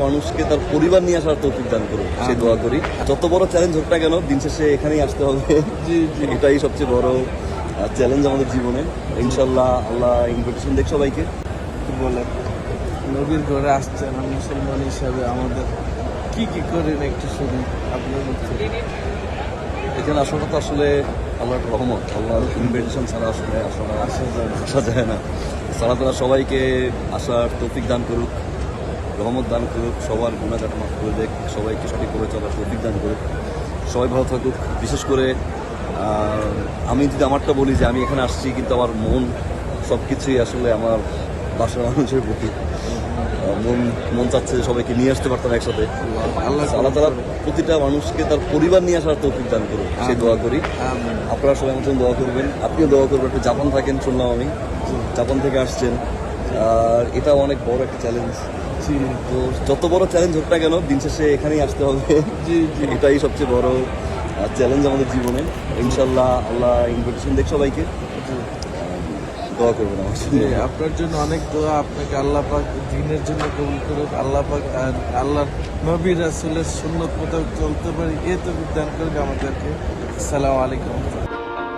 মানুষকে তার পরিবার নিয়ে আসার তৌফিক দান করুন, সেই দোয়া করি। যত বড় চ্যালেঞ্জ হোক না কেন, দিন শেষে এখানেই আসতে হবে। এটাই সবচেয়ে বড় চ্যালেঞ্জ আমাদের জীবনে। ইনশাল্লাহ আল্লাহ ইনভিটেশন দেখ সবাইকে। বলে নবীর ঘরে আসছেন, মুসলমান হিসাবে আমাদের কি কি করেন একটু শুনি আপনার মুখ থেকে। এখানে আসাটা তো আসলে আল্লাহর রহমত, আল্লাহর ইনভিটেশন ছাড়া আসলে আসা যায় না। আল্লাহ তাআলা সবাইকে আসার তৌফিক দান করুক, রহমত দান করুক, সবার গুণাগার মাফ করে দেখ, সবাইকে সঠিকভাবে চলার তৌফিক দান করুক, সবাই ভালো থাকুক। বিশেষ করে আমি যদি আমারটা বলি যে আমি এখানে আসছি, কিন্তু আমার মন সব কিছুই আসলে আমার বাসার মানুষের প্রতি। মন চাচ্ছে যে সবাইকে নিয়ে আসতে পারতাম একসাথে। আল্লাহ তাআলা প্রতিটা মানুষকে তার পরিবার নিয়ে আসার তৌফিক দান করুক, সেই দোয়া করি। আপনারা সবাই আমার জন্য দোয়া করবেন, আপনিও দোয়া করবেন। একটু জাপান থাকেন শুনলাম, আমি জাপান থেকে আসছেন, আর এটা অনেক বড় একটা চ্যালেঞ্জ। তো যত বড় চ্যালেঞ্জ হোক না কেন, দিন শেষে এখানেই আসতে হবে। এটাই সবচেয়ে বড় চ্যালেঞ্জ আমাদের জীবনে। ইনশাল্লাহ আল্লাহ ইনভিটেশন দেখ সবাইকে। দোয়া করবেন আমার সাথে। আপনার জন্য অনেক দোয়া, আপনাকে আল্লাহ পাক দিনের জন্য কবুল করুক। আল্লাহ পাক আর আল্লাহর নবী রাসূলের সুন্নত মতো চলতে পারি, এ তো দান করুক আমাদেরকে। আসসালামু আলাইকুম।